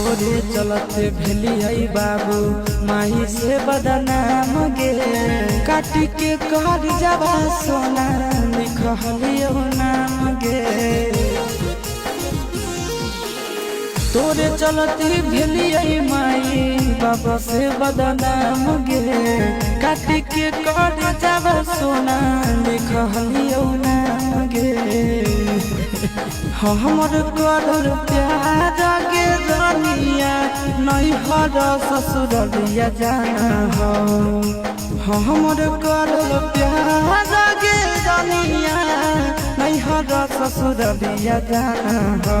तोरे चलते भेलियै बाबू माही से बदनाम गे काटी के कर जाबा सोना लिखलियो नाम गे तोरे चलते भेलियै माई बाबा से बदनाम गे काटी के कर जाबा सोना लिखलियो नाम गे हमर करल प्यार के दुनिया नहीं हर ससुरलिया जाना हो हमर करल प्यार के दुनिया नहीं हर ससुरलिया जाना हो